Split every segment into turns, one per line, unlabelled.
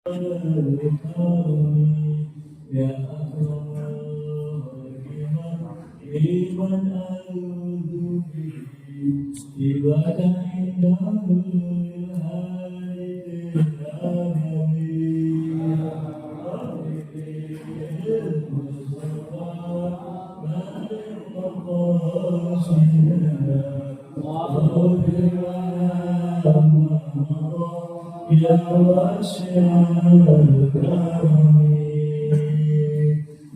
يا أكرم لمن أعوذ به إبادة عنده الهادي العالمين المصطفى مالك مقاصدنا واغفر لنا يا واسع الكرم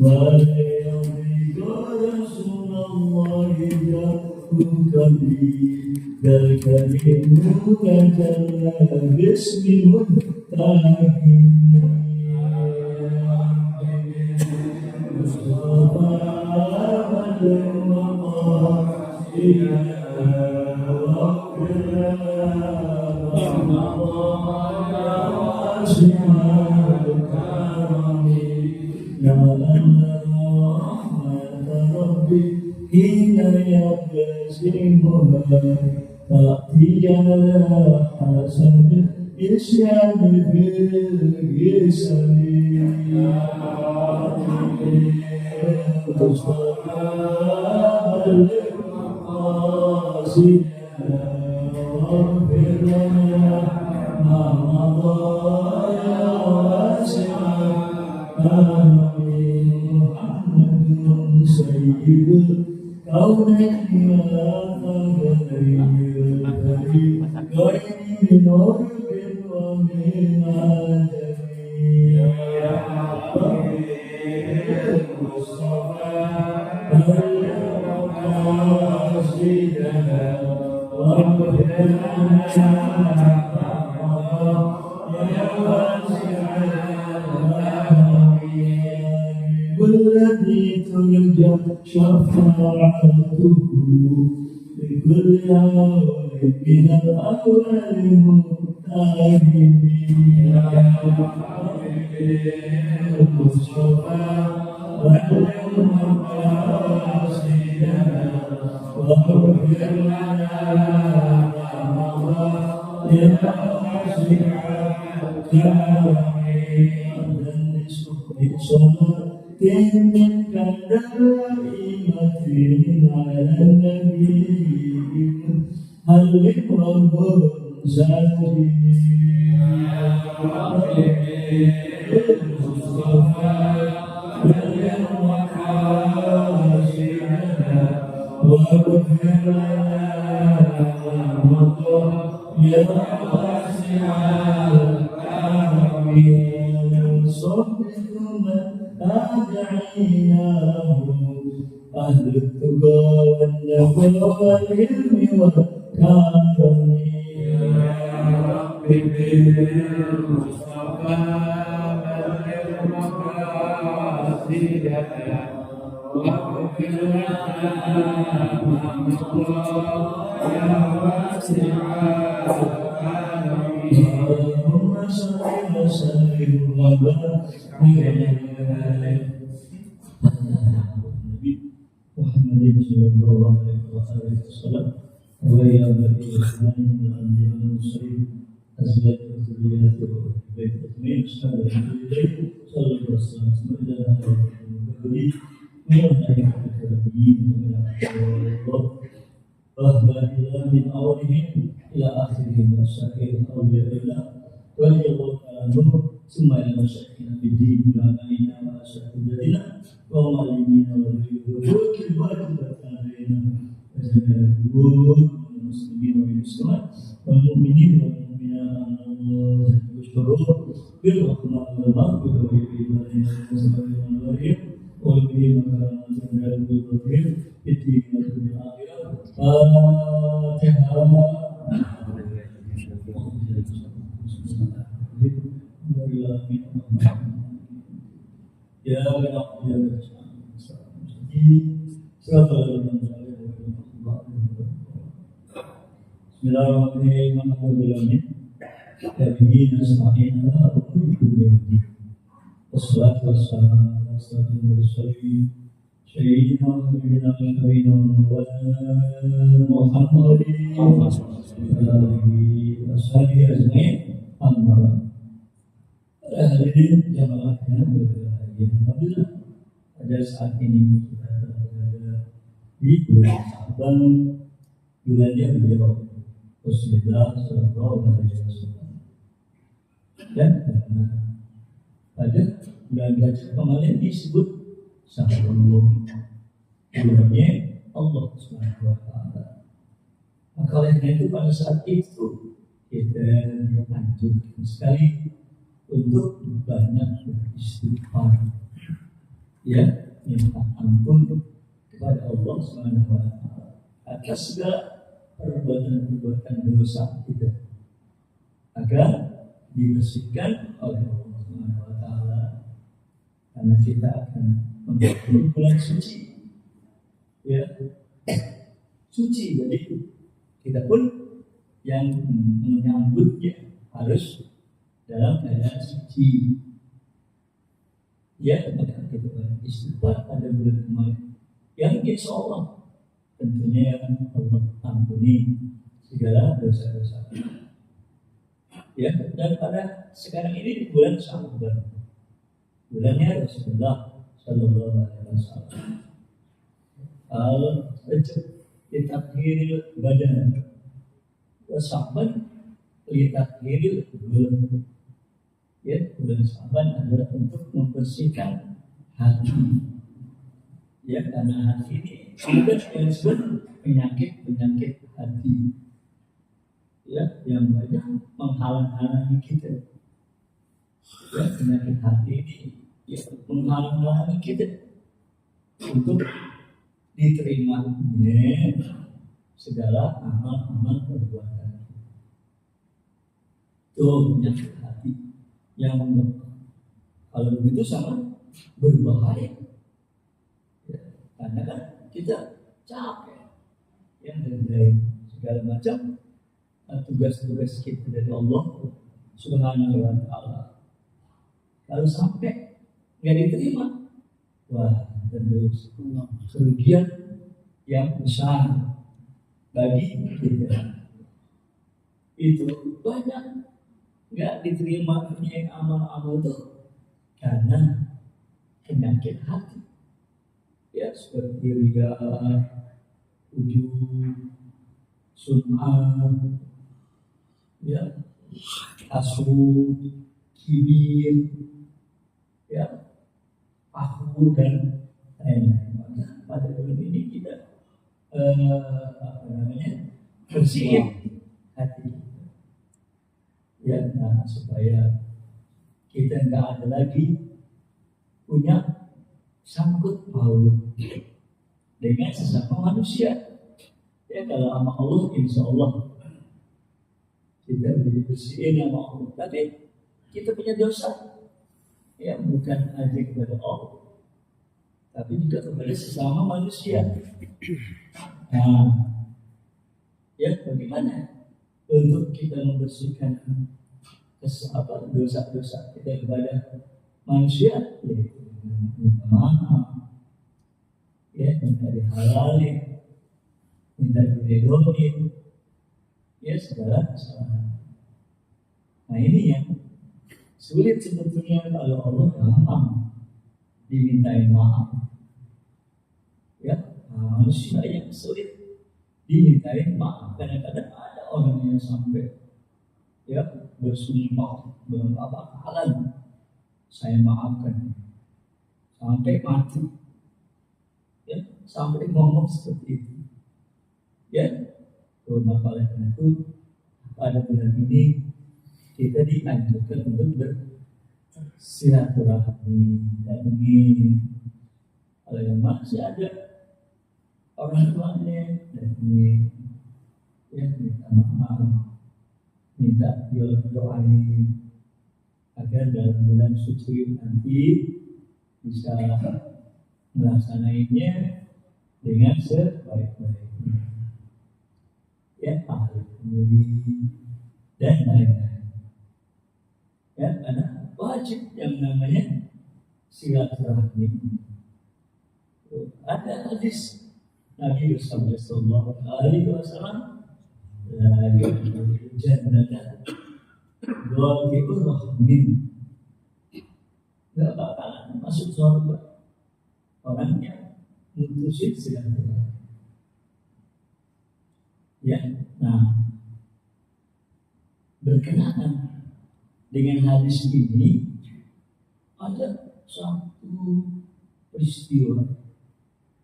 وليرضيك رسول الله يدعوك بالكريم تجلى باسم متقين مصطفى مالك مقاصدنا واغفر لنا يا رحمة ربي حين يبتسمها تأتي على حسب إسيان بالجسم يا مصطفى المقاصدنا واغفر لنا ما مضى يا واسع محمد سيد الكونين يا ثقلين غير نور ومن عدم يا المصطفى المقاصدنا واغفر لنا والذي ترجى شفاعته لكل عون من الأول متهم يا المصطفى والمقاصدنا واغفر لنا ما مضى يا واسع الكرم منك دائمة على النبي هل رب ساجد المصطفى المقاصدنا واغفر لنا ما مضى يا واسع الكرم صدق من أدعيناه أهل التقى والنبوة والعلم والكرم يا ربي بالمصطفى بلغ مقاصدنا واغفر لنا ما مضى يا واسع الكرم اللهم صل وسلم وبارك على محمد صلى الله عليه وسلم ويا بني إسرائيل من الأنبياء والمرسلين أزواج وذرياته وأهل بيت أجمعين أصحاب رسول الله صلى الله عليه وسلم إلى آخر المكذبين من الأئمة الكرامين ومن الله رهبان الله من أولهم إلى آخرهم والشاكرين أولياء الله رضي الله تعالى عنهم ثم إلى مشايخنا في الدين علمائنا وأساتذتنا ومعلمينا وذريتنا والكبار علينا وجميع الجهود والمسلمين والمسلمات والمؤمنين والمؤمنات والشرور بالرحمة والمغفرة والإيمان والسلام والبهم وكرامة العلم والتطهير في الدين والآخرة فاتحة يا رب يا Bismillahirrahmanirrahim. Tabi'in asma'in ala kulli kulli. Wassalatu wassalamu ala asyrafil mursalin sayyidina wa nabiyina wa Muhammadin wa alihi wa sahbihi ajma'in. Amma Hadirin jamaah yang berbahagia, alhamdulillah pada saat ini kita berada di bulan Sya'ban, bulannya beliau Rasulullah Sallallahu Alaihi Wasallam. Dan pada bulan Rajab kemarin disebut Syahrul, bulannya Allah Subhanahu Wa Taala. Maka oleh karena itu pada saat itu kita anjurkan sekali untuk banyak beristighfar, ya, minta ampun kepada Allah Subhanahu Wa Taala atas segala perbuatan-perbuatan dosa kita, agar dibersihkan oleh Allah Subhanahu Wa Taala, karena kita akan memasuki bulan suci, ya, suci. Jadi kita pun yang menyambutnya harus dalam keadaan suci. Ya, maka kita istighfar pada bulan kemarin, yang insya Allah tentunya yang Allah ampuni segala dosa-dosa. Ya, dan pada sekarang ini di bulan Sya'ban, bulannya Rasulullah Sallallahu Alaihi Wasallam. Litakhiril badan, Sya'ban litakhiril bulan. Ya, bulan Sya'ban adalah untuk membersihkan hati. Ya, karena hati ini ada yang disebut penyakit hati. Ya, yang banyak menghalang-halangi kita. Ya, penyakit hati ini ya, menghalang-halangi kita untuk diterimanya segala amal-amal perbuatan. Itu penyakit hati yang kalau begitu sangat berbahaya. Ya, karena kan kita capek yang dari segala macam tugas-tugas kita dari Allah Subhanahu Wa Taala. Kalau sampai nggak diterima, wah, tentu kerugian yang besar bagi kita. Itu banyak nggak diterima amal-amal itu karena penyakit hati. Ya, seperti riya, ujub, sum'ah, ya, hasud, kibir, ya, akhur dan lain-lain. Maka pada bulan ini kita bersihin hati, ya, nah, supaya kita nggak ada lagi punya sangkut paut dengan sesama manusia. Ya, kalau sama Allah, insya Allah kita bersihin sama Allah. Tapi kita punya dosa, ya, bukan aja kepada Allah, tapi juga kepada sesama manusia. Nah, ya, bagaimana untuk kita membersihkan dosa-dosa kita kepada manusia? Yaitu minta maaf, ya, minta dihalalin, minta diredoin, ya, segala kesalahan. Nah, ini yang sulit sebetulnya. Kalau Allah gampang dimintain maaf, ya, manusia yang sulit dimintain maaf. Kadang-kadang ada orang yang sampai, ya, bersumpah berapa kali saya maafkan, sampai mati, ya, sampai ngomong seperti itu. Ya, maka oleh karena itu pada bulan ini kita dianjurkan untuk bersilaturahmi, dan ini kalau yang masih ada orang tuanya, dan ini, ya, minta maaf, minta doain agar dalam bulan suci nanti bisa melaksanainnya dengan sebaik-baiknya. Ya, ahli pemilih dan lain-lain. Ya, karena wajib yang namanya silaturahmi. Ada hadis Nabi Sallallahu Alaihi Wasallam, la yadkhulul jannata qati'ur rahmin nggak bakalan masuk surga. Orang yang mutusin silaturahmi. Ya, nah berkenaan dengan hadis ini ada satu peristiwa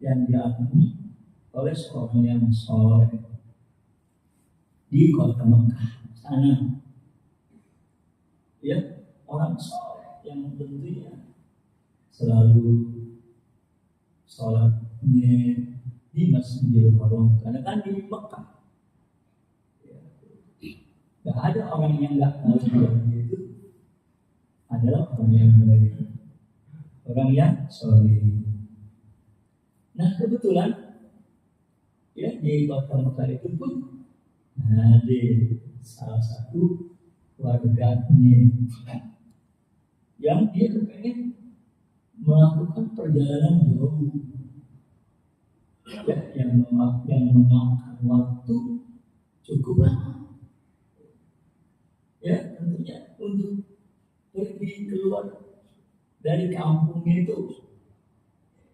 yang dialami oleh seorang yang soleh di kota Mekah sana. Ya, orang soleh yang tentunya selalu sholatnya di Masjidil Haram karena kan di Mekah. Gak ada orang yang gak tahu bahwa dia itu adalah orang yang baik, orang yang soleh. Nah kebetulan ya di kota Mekah itu pun ada salah satu warganya yang dia pengen melakukan perjalanan jauh, ya, yang memakan waktu cukup lama. Ya tentunya untuk pergi keluar dari kampungnya itu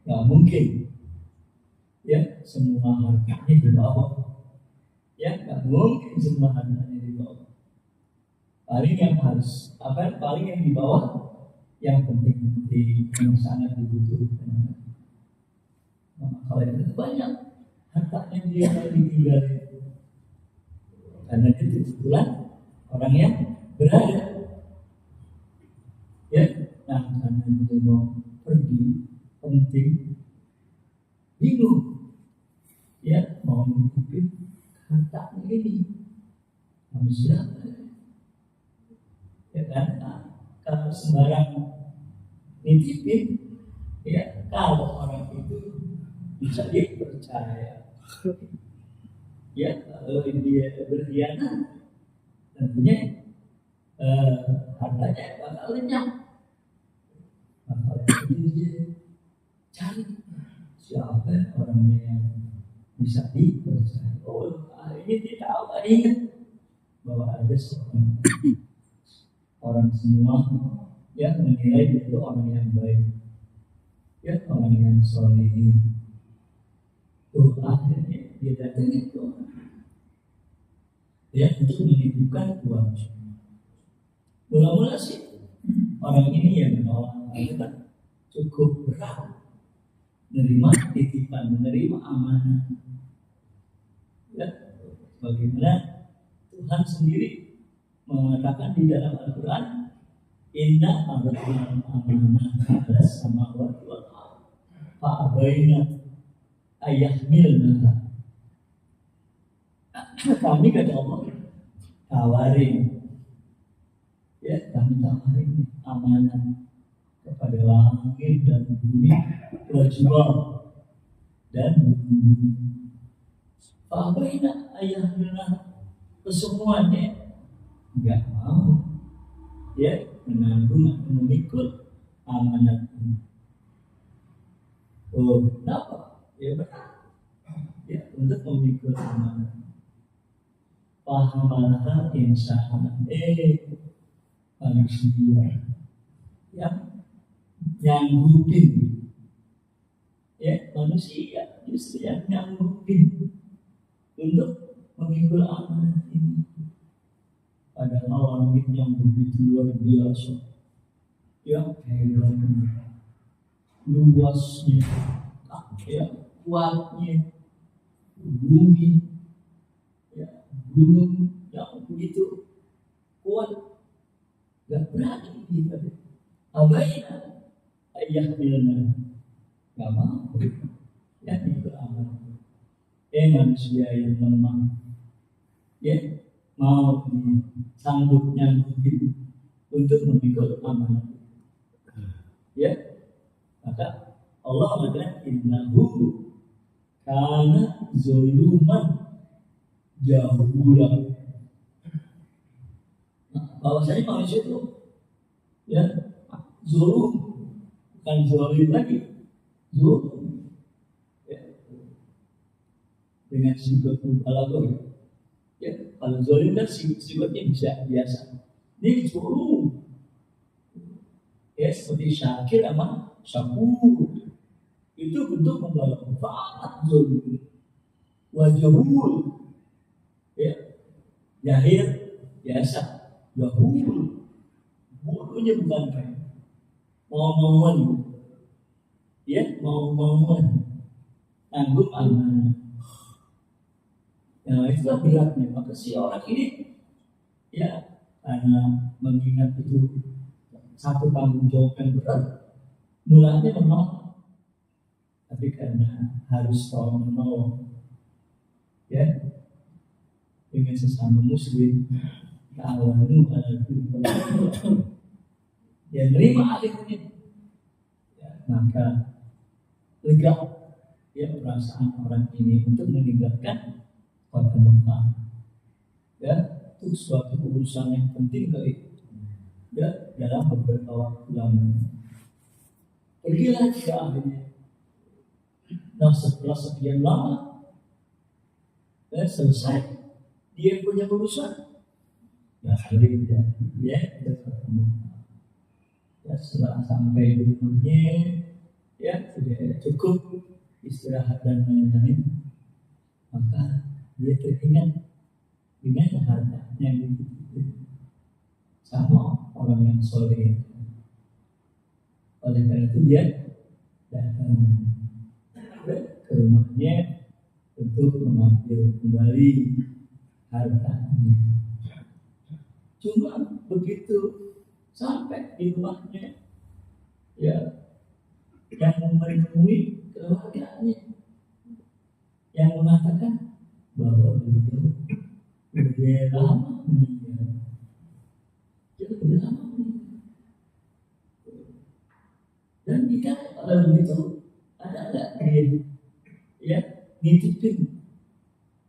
nggak mungkin. Ya semua hartanya dibawa. Ya nggak mungkin semua hartanya dibawa. Paling yang harus paling yang dibawa yang penting-penting yang sangat dibutuhkan. Nah, kalau itu banyak harta yang dia ditinggal karena itu kebetulan orang yang berada. Ya, nah karena dia mau pergi penting, bingung, ya mau mengikuti harta ini manusia, ya kan? Kalau sembarang nitipin, ya kalau orang itu bisa dipercaya, ya kalau dia berkhianat tentunya hartanya bakal lenyap. Maka dia cari siapa orangnya yang bisa dipercaya. Oh, ini tidak ingat bahwa ada seorang orang semua yang menilai dia itu orang yang baik, ya orang yang soleh. Tuh akhirnya dia datang itu, ya untuk menitipkan uang. Mula-mula sih orang ini yang menolak karena cukup berat menerima titipan, menerima amanah. Ya, bagaimana Tuhan sendiri mengatakan di dalam Al-Quran, Inna aradna amanah ala samawati wal ardh fa abaina ayyahmilnaha. Kami kata Allah tawarin, ya kami tawarin amanah kepada langit dan bumi, kewajiban dan bumi. Fa abaina ayyahmilnaha, kesemuanya enggak mau, ya menanggung atau memikul amanat ini. Oh, kenapa? Ya benar. Ya untuk memikul amanat. Pahamalah insan manusia yang nyanggupin, ya manusia justru yang nyanggupin untuk memikul amanat ini. Padahal langit yang begitu luar biasa, yang hebatnya, luasnya, ya kuatnya, bumi, ya gunung yang begitu kuat, gak berani kita. Abaina ayyahmilna, gak mau, ya itu amanat. Manusia yang lemah, ya mau sanggup nyanggupin untuk memikul amanat, ya maka Allah mengatakan innahu kana zuluman jahula. Bahwasanya manusia itu ya zulum, bukan zalim lagi, zulum, ya. Dengan sifat mubalaghah. Ya, kalau zalim kan sifatnya bisa biasa. Ini zulum. Ya seperti syakir sama syakur. Itu bentuk membawa manfaat zulm. Wajahul, ya, jahil, biasa, jahul, bodohnya bukan kayak mau-mauan, ya, mau-mauan, tanggung amanah. Nah itulah beratnya. Maka si orang ini, ya, karena mengingat itu satu tanggung jawab yang berat, mulanya menolak, tapi karena harus tolong menolong, ya, dengan sesama muslim, ta'awanu 'alal birri wal taqwa. Ya nerima akhirnya, ya, maka lega ya perasaan orang ini untuk meninggalkan kota Mekah. Ya, itu suatu urusan yang penting kali. Ya, dalam beberapa waktu lama. Pergilah dia akhirnya. Nah setelah sekian lama, ya, selesai dia punya urusan. Ya akhirnya dia ketemu. Ya setelah sampai di rumahnya, ya sudah cukup istirahat dan lain-lain, maka dia teringat dengan hartanya itu sama orang yang soleh. Oleh karena itu dia datang ke rumahnya untuk mengambil kembali hartanya. Cuma begitu sampai di rumahnya, ya, yang menemui keluarganya yang mengatakan bahwa beliau sudah lama meninggal. Dia sudah lama meninggal. Dan jika begitu ada nggak dia, ya, nitipin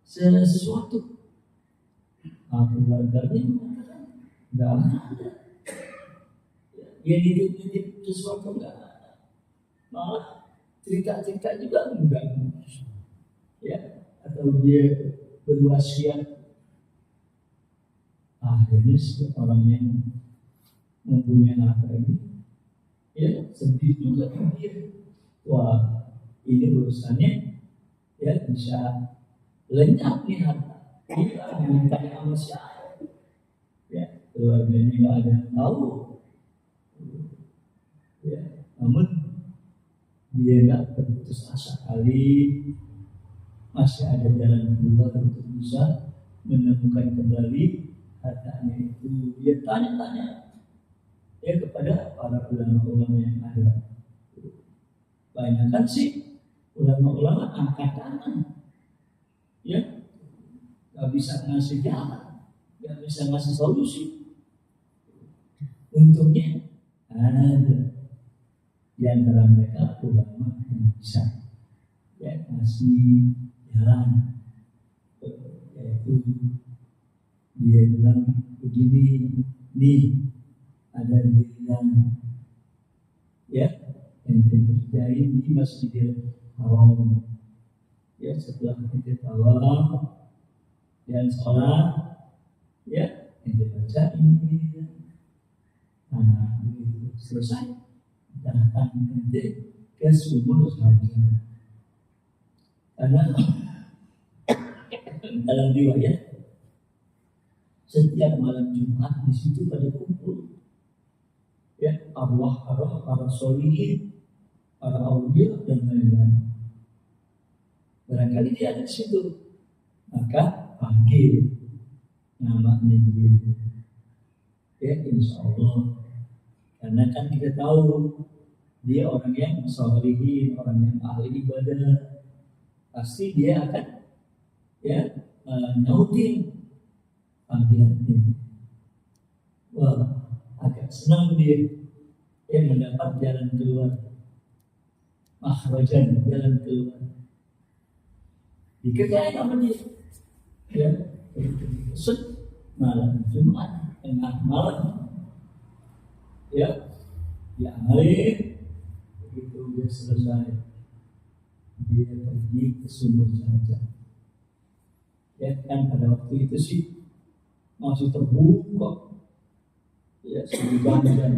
sesuatu? Keluarganya mengatakan nggak ada. Dia nitip sesuatu nggak ada. Malah cerita-cerita juga enggak. Ya, atau dia berwasiat. Akhirnya orang yang mempunyai harta ini, ya, sedih juga dia. Wah, ini urusannya, ya, bisa lenyap nih harta. Dia minta sama siapa? Ya, keluarganya nggak ada yang tahu. Ya, namun dia nggak berputus asa kali, masih ada jalan keluar untuk bisa menemukan kembali hartanya itu. Dia tanya-tanya, ya, kepada para ulama-ulama yang ada. Banyak kan sih ulama-ulama angkat tangan, ya, nggak bisa ngasih jalan, nggak bisa ngasih solusi. Untungnya ada di antara mereka ulama yang bisa, ya, ngasih jalan. Yaitu dia bilang begini, nih ada yang, ya, yang terjadi di Masjidil Haram. Ya, setelah kita tawaf dan sholat, ya, kita baca ini. Nah, selesai, datang nanti ke sumur Zamzam. Karena dalam riwayat setiap malam Jumat di situ pada kumpul, ya, arwah-arwah para solihin, para aulia dan lain-lain. Barangkali dia ada di situ, maka panggil namanya dia. Ya, insya Allah. Karena kan kita tahu dia orang yang solihin, orang yang ahli ibadah, pasti dia akan, ya, nyautin panggilan ini. Wah, agak senang dia, ya, mendapat jalan keluar, makhrajan, jalan keluar. Dikerjain sama dia, ya, malam Jumat, tengah malam, ya, diamalin. Begitu dia selesai, dia pergi ke sumur Zamzam. Ya kan pada waktu itu sih masih terbuka, ya, sumur Zamzam.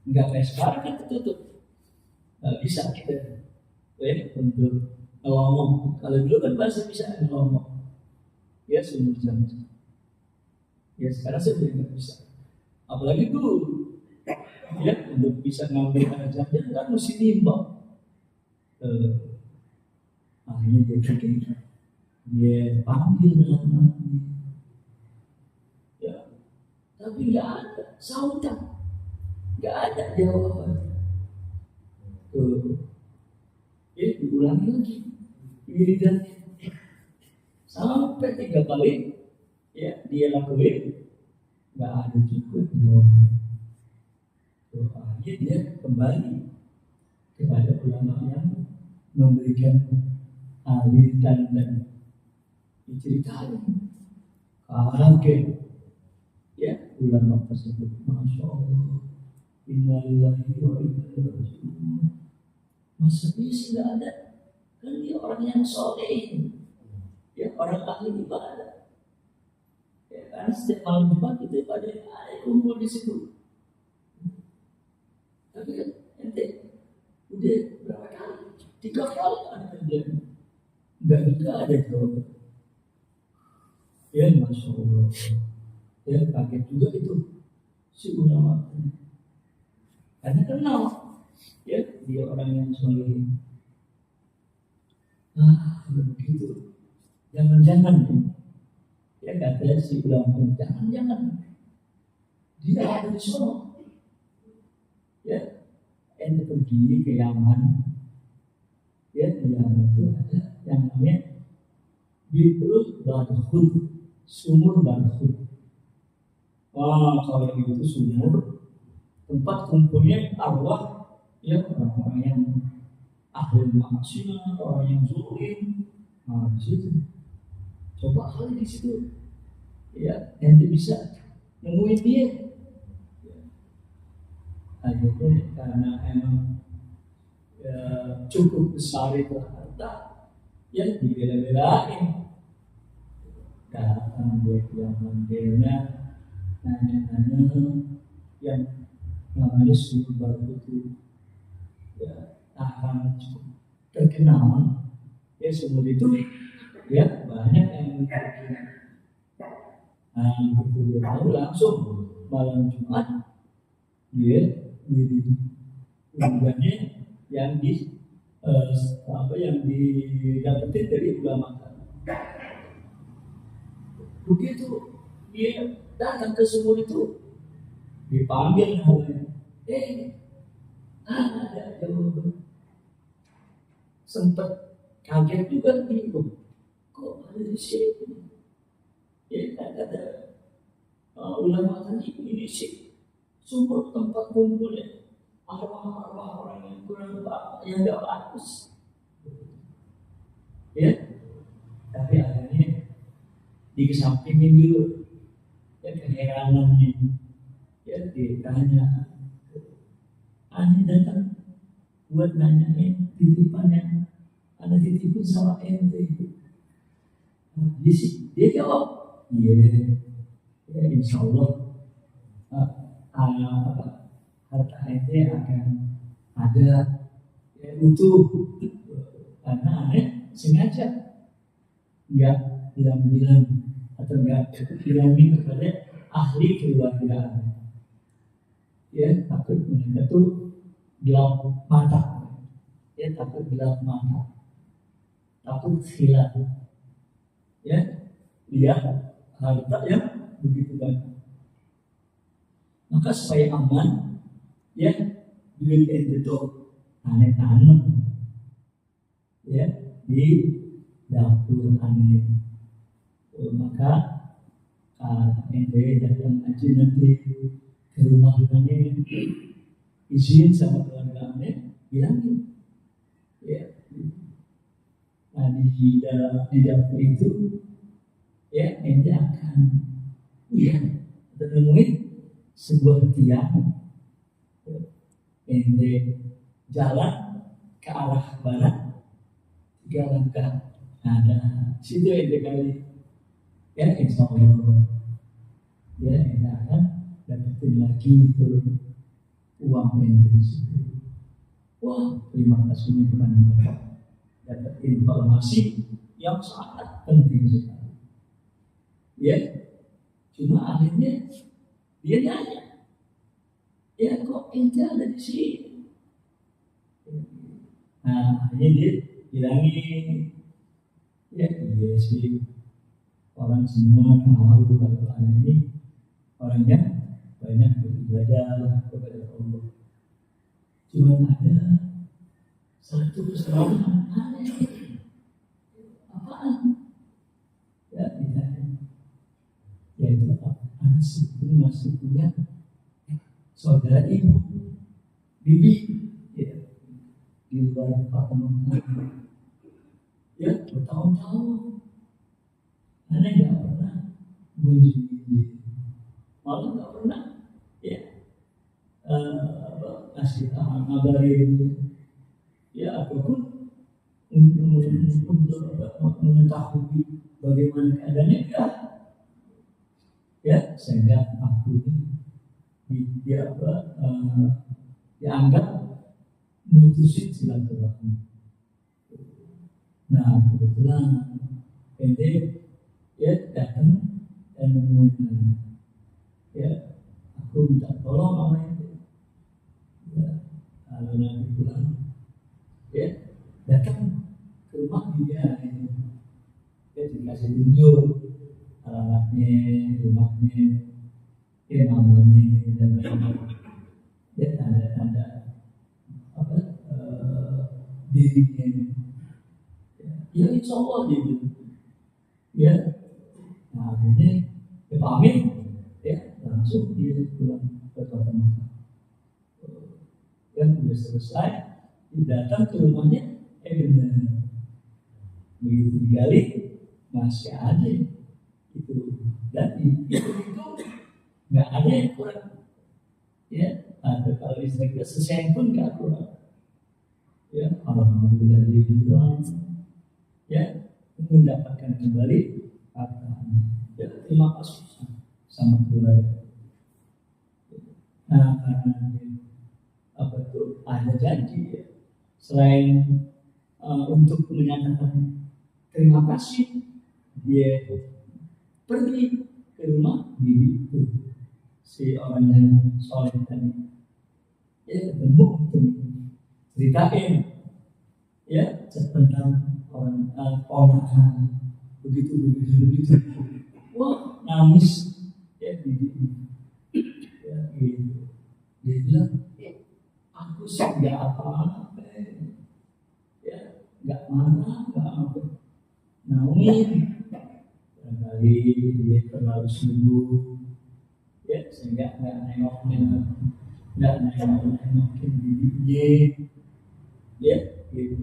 Enggak kayak sekarang kan tertutup. Nggak bisa kita untuk ngomong. Kalau dulu kan masih bisa ngomong. Ya sumur jam. Ya sekarang sudah nggak bisa. Apalagi dulu. Ya untuk bisa ngambil air jam kan mesti nimbang. Akhirnya dia panggil namanya. Ya, tapi nggak ada sautan, nggak ada jawaban. Diulangi lagi wiridannya sampai 3 kali. Ya dia lakuin, nggak ada juga jawaban. Akhirnya dia kembali kepada ulama yang memberikan wiridan dan diceritain. Kaget ya ulama tersebut, masya Allah, innalillahi wa inna ilaihi raji'un. Masa dia tidak ada? Kan dia orang yang soleh, ya orang ahli ibadah. Ya kan setiap malam Jumat itu pada kumpul di situ. Tapi kan ente udah berapa kali? 3 kali ada kerjaan, nggak juga ada jawaban. Ya masya Allah, ya kaget juga itu si ulama, karena kenal ya dia orang yang soleh. Begitu, jangan-jangan ya kata si ulama, jangan-jangan dia ada di sana. Ya, ente pergi ke Yaman, ya di Yaman itu ada yang namanya Bi'rul Barhud, sumur Barhud. Wah, kalau itu sumur tempat kumpulnya arwah ya orang-orang yang ahli maksiat, orang yang zulim. Nah, di situ coba kali di situ ya ente bisa nemuin dia. Akhirnya karena emang ya, cukup besar itu harta, ya dibela-belain. Datang dia ke Yaman, nanya-nanya yang namanya sumur baru itu, ya akan cukup terkenal. Ya sumur itu, ya banyak yang terkenal. Nah itu dia tahu langsung malam Jumat dia wiridannya yang yang didapetin dari ulama. Begitu dia datang ke sumur itu, dipanggil namanya, ada jawaban. Sempat kaget juga, bingung, kok ada di sini? Ya kata ulama tadi, ini sih sumur tempat kumpulnya arwah-arwah orang yang kurang yang tidak bagus. Ya, tapi akhirnya dikesampingin dulu. Ya keheranannya, ya ditanya, aneh datang buat nanyain titipan yang ada titipin sama ente. Dia jawab, iya, ya insya Allah harta ente akan ada ya, utuh. Karena aneh sengaja nggak bilang atau nggak bilangin kepada ahli keluarga. Ya takut mereka tuh gelap mata, ya takut gelap mata, takut hilang. Ya lihat harta yang begitu banyak. Maka supaya aman, ya duit ente tuh aneh tanam, ya di dapur aneh. Maka ente datang aja nanti ke rumah aneh, izin sama keluarga aneh, bilangin, ya. Nah di dapur itu, ya ente akan, ya menemuin sebuah tiang, ente jalan ke arah barat 3 langkah, ada situ ente kali, ya insya Allah, ya ente akan dapetin lagi turun uang yang dari situ. Wah, terima kasih kepada mereka dapat informasi yang sangat penting sekali. Ya, cuma akhirnya dia nanya, ya kok ente ada di sini? Nah, akhirnya dia bilangin, ya iya sih, orang semua tahu kalau anak ini orangnya banyak beribadah kepada Allah. Cuma ada satu kesalahan aneh. Apaan? Ya tidak. Yaitu anak ini masih punya saudara ibu, bibi, ya, di luar apartemen. Ya bertahun-tahun, anak nggak pernah mengunjungi, malah nggak pernah, ya kasih ngabarin, ya ataupun untuk mengetahui bagaimana keadaannya, ya sehingga aku ini dianggap mutusin silaturahmi. Nah kebetulan ente ya datang dan nemuin, ya aku minta tolong sama ente, ya kalau nanti pulang, ya datang ke rumah dia, ya dikasih tunjuk alamatnya, rumahnya, ya namanya dan lain-lain, ya tanda-tanda apa dirinya, ya insya Allah gitu, ya. Nah akhirnya ya pamit, ya langsung dia pulang ke kota Mekah. Yang sudah selesai, datang ke rumahnya, benar, begitu digali masih ada itu, dan itu nggak ada yang kurang, ya ada kalau istilah sesen pun nggak kurang, ya alhamdulillah dia bilang, ya mendapatkan kembali hartanya, ya terima kasih sama keluarga. Nah karena apa itu ada janji, ya selain untuk menyatakan terima kasih, dia pergi ke rumah bibi itu, si orang yang soleh tadi, ya ketemu untuk ceritain, ya tentang orang ponakan begitu, wah nangis, ya bibi, ya gitu. Dia bilang, aku sih nggak apa-apa, ya nggak marah, nggak apa, namun barangkali dia terlalu sibuk, ya sehingga nggak nengokin bibinya, ya gitu,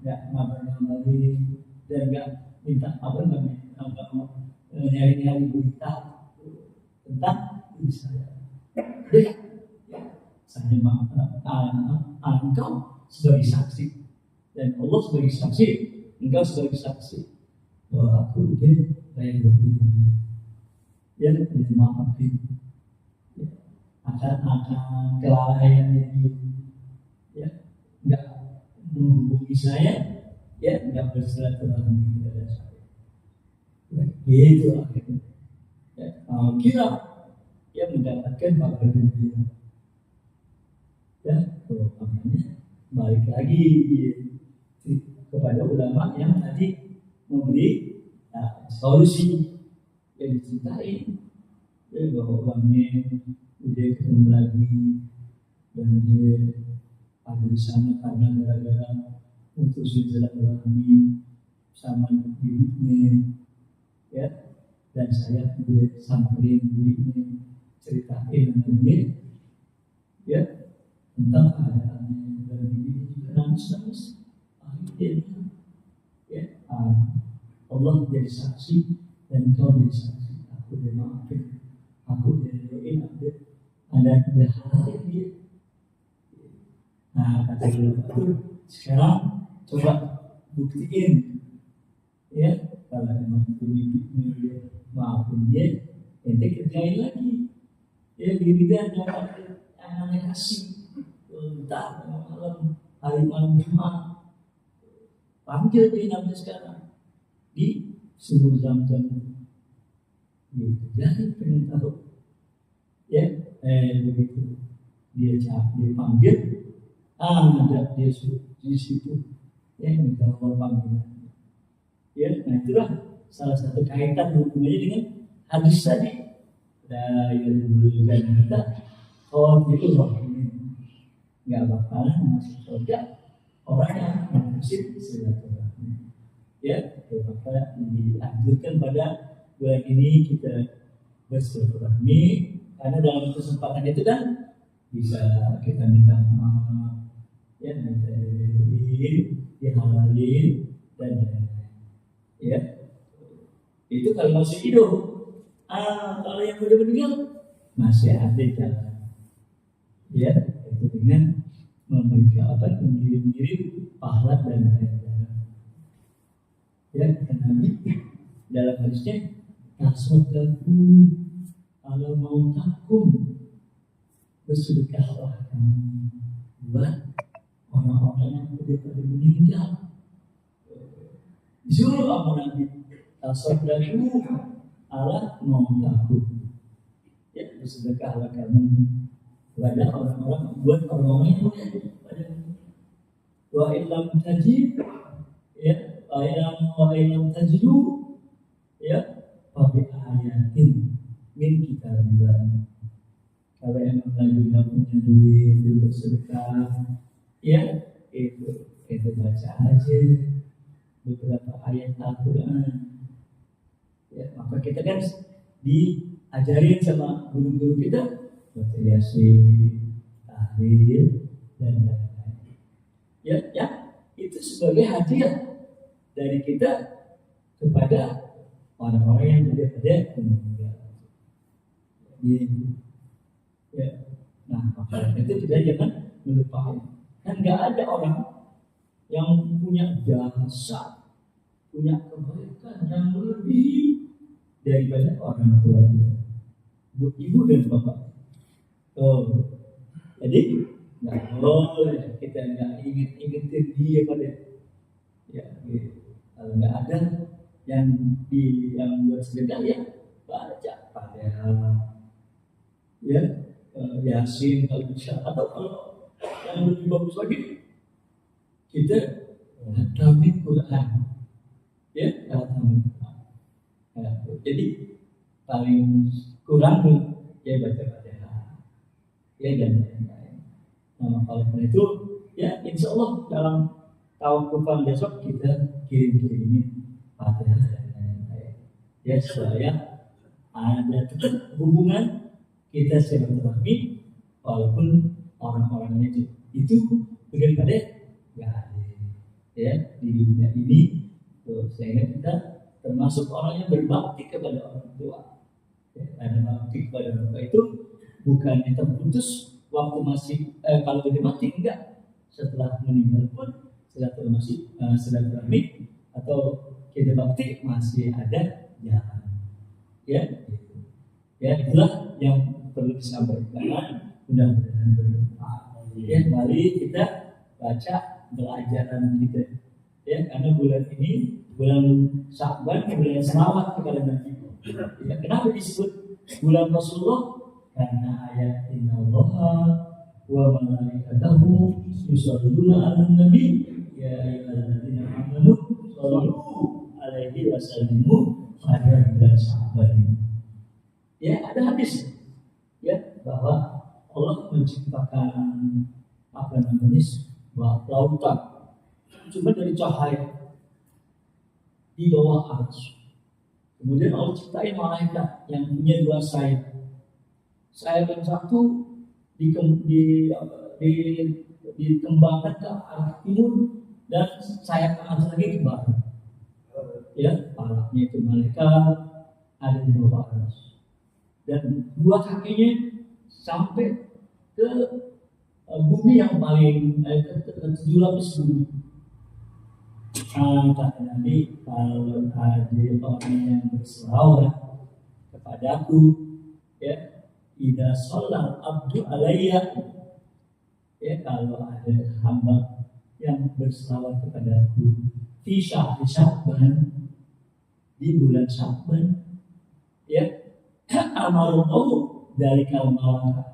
nggak ngabarin dan nggak minta apa namanya, nyari-nyari berita tentang diri saya. Ya, saya engkau sebagai saksi dan Allah sebagai saksi, engkau sebagai saksi bahwa aku dia kayak begini, ya dimaafin, ya, akan kelalaiannya dia, ya nggak menghubungi saya, ya nggak bersilaturahmi kepada saya, ya, gitu akhirnya, ya, kira ya mendapatkan kabar gembira, ya makanya balik lagi kepada ulama yang tadi memberi solusi yang dicintai, ya bahwa uangnya udah ketemu lagi dan dia ada di sana karena gara-gara untuk silaturahmi sama dirinya, ya dan saya udah samperin dirinya, ceritain dengan dia, ya tentang keadaannya, dan dirinya juga nangis, akhirnya ya Allah jadi saksi dan kau jadi saksi, aku udah maafin, aku udah doain, ada hal dia. Nah kata dia itu, sekarang coba buktiin, ya kalau memang pemimpinnya dia maafin dia, ente kerjain lagi, ya diri dan yang aneh kasih. Entah hari malam Jumat, panggil dia Nabi sekarang di sumur Zam-Zam. Jadi pengen tahu, ya, begitu dia panggil, ada dia di situ, ya, minta panggilan. Ya, nah itulah salah satu kaitan hubungannya dengan hadis tadi. Dan kita itu nggak bakalan masuk surga orang yang mengusir silaturahmi. Ya, maka dianjurkan pada bulan ini kita bersilaturahmi, karena dalam kesempatan itu kan bisa kita minta maaf, ya, minta dihalalin dan ya, itu kalau masih hidup. Kalau yang sudah meninggal masih ada jalan, ya, itu dengan memberikan mengirim pahala dan ya, karena dalam hadisnya tasodaku kalau mau takum bersedekahlah kamu buat orang-orang yang sudah meninggal. Disuruh kamu nanti tasodaku Allah mau takum, ya, bersedekahlah kamu kepada orang-orang, buat orang-orang yang pada wa illam tajid, ya, wa illam tajidu, ya, pakai ayatin min kitabillah. Kalau emang lagi nggak punya duit untuk sedekah, ya, itu baca aja beberapa ayat Al-Quran. Ya, maka kita kan diajarin sama guru-guru kita berkreasi, tahlil dan lain-lain. Ya, itu sebagai hadiah dari kita kepada orang-orang yang pada meninggal. Ya, nah maka itu kita jangan melupakan. Kan nggak ada orang yang punya jasa, punya kebaikan yang lebih daripada orang tua dia, ibu dan bapak. Jadi nggak boleh kita nggak ingetin dia pada, ya, kalau nggak ada yang buat sedekah, ya, baca pada, ya, Yasin kalau bisa, atau kalau yang lebih bagus lagi kita tahfidz Quran, ya, tahfidz Quran. Jadi paling kurang ya baca Fatihah, ya, dan lain-lain. Nah, kalau itu, ya, insya Allah dalam tawakufan besok kita kirim-kirimin Fatihah dan lain-lain, ya, supaya ada tetap hubungan kita silaturahmi walaupun orang-orangnya itu daripada nggak ada, ya, di dunia ini. Sehingga kita termasuk orang yang berbakti kepada orang tua, ya, karena bakti kepada orang tua itu bukan kita putus waktu masih kalau udah mati, enggak, setelah meninggal pun silaturahmi atau kita bakti masih ada jalan, ya, gitu. Ya, itulah yang perlu disampaikan, mudah-mudahan bermanfaat. Ya, mari kita baca pelajaran kita, ya, karena bulan ini bulan Sya'ban, bulan selawat kepada Nabi. Ya, kenapa disebut bulan Rasulullah? Karena ayat innallaha wa malaikatahu yusholluna 'alan nabi ya ayyuhalladzina amanu shollu 'alaihi wa sallimu pada bulan Sya'ban. Ya, ada hadis, ya, bahwa Allah menciptakan lautan cuma dari cahaya di bawah arsy. Kemudian Allah ciptain malaikat yang punya 2 sayap. Sayap yang satu dikembangkan ke arah timur dan sayap yang satu lagi ke barat. Ya, palanya itu malaikat ada di bawah arsy. Dan 2 kakinya sampai ke bumi yang paling ke 7 lapis bumi. Kata Nabi, kalau ada orang yang berselawat kepadaku, ya, idza shallal abdu alayya, ya kalau ada hamba yang berselawat kepadaku fi syahri Sya'ban, di bulan Sya'ban, ya amaru dari malaikat,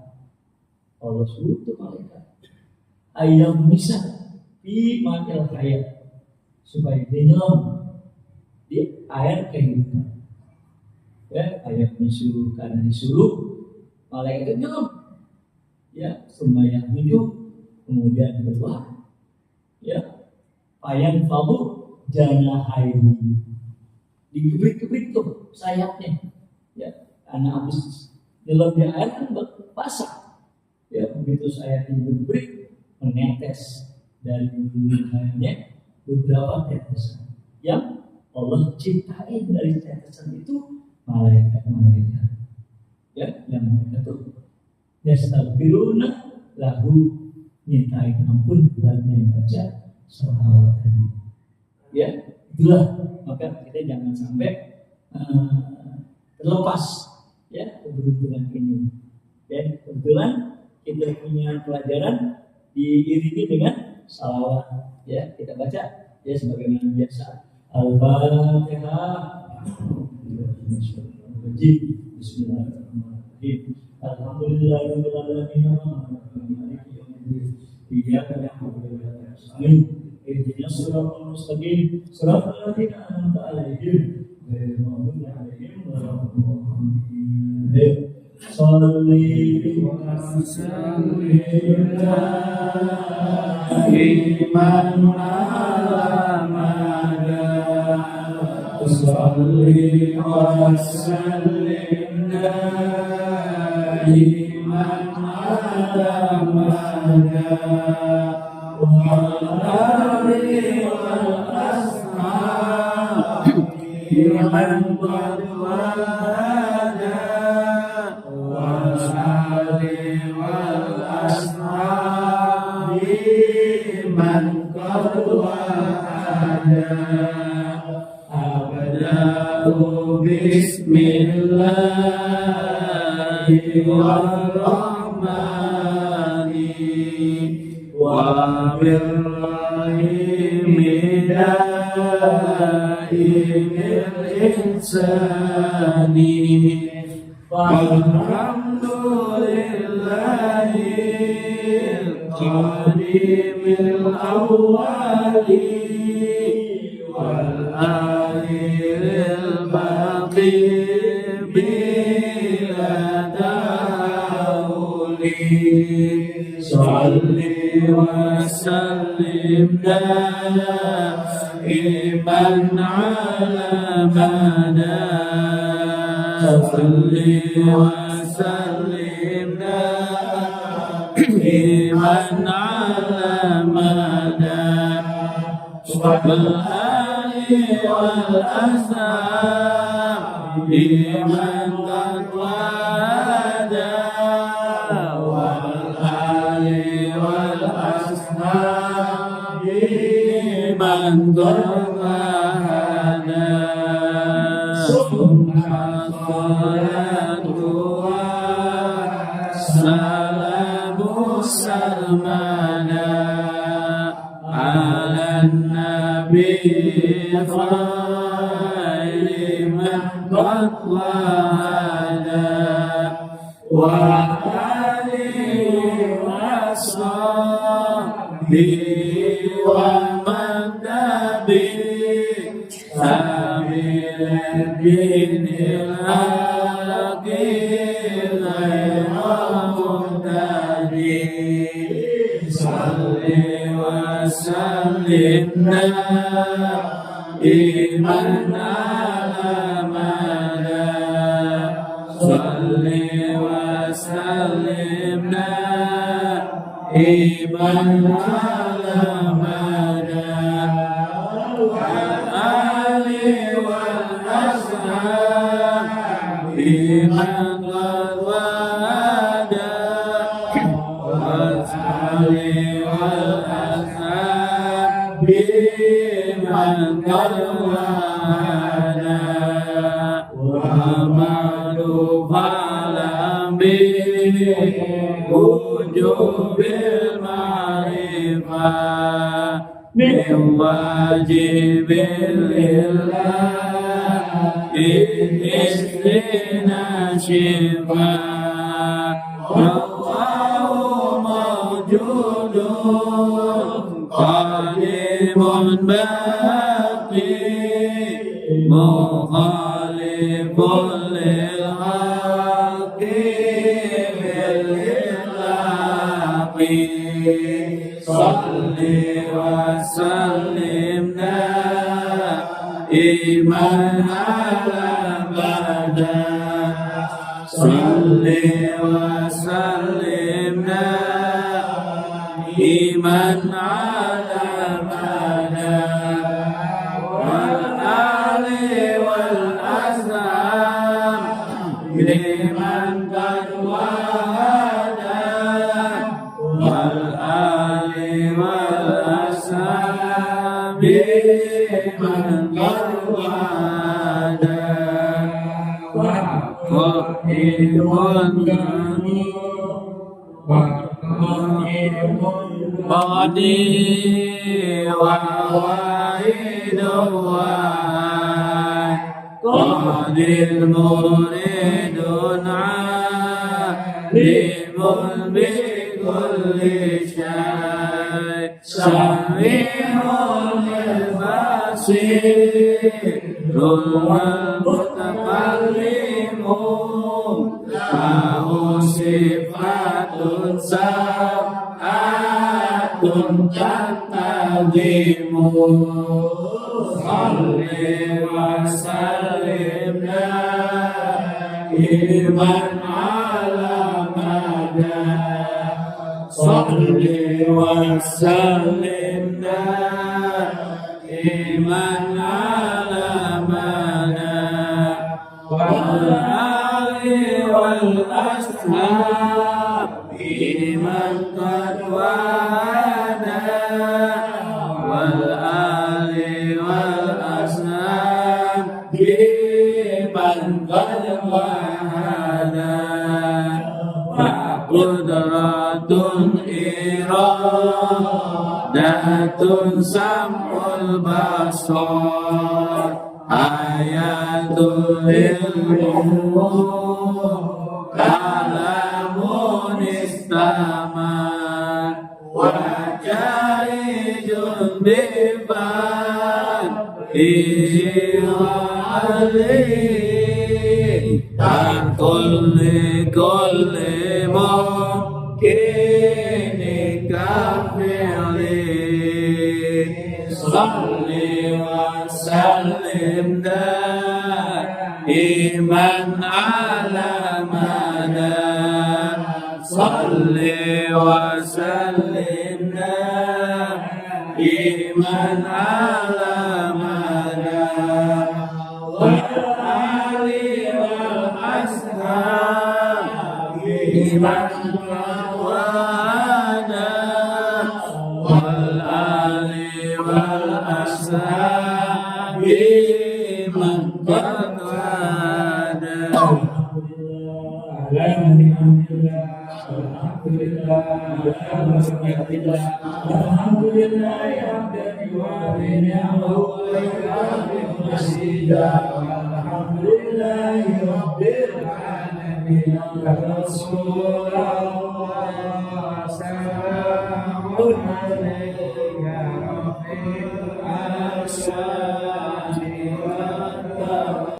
Allah suruh tuh malaikat ayam bisa di makil hayat, supaya dia nyelam di air kehidupan. Ya, ayat disuruh, karena disuruh malaikat nyelam, ya semayang tujuh, kemudian keluar, ya ayam falu jana haidi, digebrik-gebrik tuh sayapnya, ya karena habis nyelam di air kan basah, ya begitu sayapnya digebrik menetes dari mulutnya beberapa tetesan yang Allah ciptain dari tetesan itu malaikat-malaikat, ya yang malaikat itu yastaghfiruna lahu, mintain ampun buat yang baca sholawat tadi, ya itulah. Maka kita jangan sampai terlepas, ya keberuntungan ini. Dan kebetulan kita punya pelajaran diiringi dengan salawat, ya kita baca ya sebagaimana biasa. Al-Fatihah. Bismillahirrahmanirrahim. Alhamdulillahirabbil alamin. Iyyaka na'budu wa iyyaka nasta'in. Ihdinas siratal mustaqim. Siratal ladzina an'amta 'alaihim ghairil maghdubi 'alaihim waladdallin. Shalli wa sallim iman ala Shalli wa sallim iman ala wal ali wal ashab iman qad wada wal ali wal ashab iman qad wada. Abda'u bismillahirrahmani wa birrahimi da'imil insani walhamdulillahil qadimil awwali wal akhiril baqi bila dahuli. Shalli wa sallim daiman ala mada. Shalli wa sallim daiman ala mada. والأسلام بمن قد وادى والآل والأصحاب بمن قد وادى ثم الصلاة والسلام سلمنا على النبي خير من قد وعدا وآله وصحبه ومن تبعه سبيل الدين الحق غير مهتدي. صلي وسلم دائما على مدى. صلي وسلم دائما على مدى والآل والأصحاب بمن قد وعدا والآل والأصحاب بمن قد وعدا ومن فعل به
بالمعرفة من واجب لله إذنا شفاء والله موجود قادم باقي مخالف للحق بالإطلاق صل وسلم دائما على أبدا صل وسلم دائما على أبدا والآل والأصحاب لمن قد وهدى والآل والأصحاب لمن قد وهدى قدي وواحد قد المريد عالم بكل شيء سميع البصير والمتكلم له صفات سبعة تنتظم صل وسلم دائما على مدى صل وسلم دائما على مدى والآل والأصحاب لمن قد وهدى والآل والأصحاب لمن قد وهدى قدرة إرادة سمع البصر آيات العلم كلام استمع وجائز بفعل عليه كل ممكن كفعله صل وسلم دائما على مدى صل وسلم دائما على مدى والآل والأصحاب لمن وهدى والآل والأصحاب لمن قد هدى
الحمد لله حمدا يوافي نعمه ويكافئ مزيدا الحمد لله رب العالمين رسول الله سلام عليك يا رفيق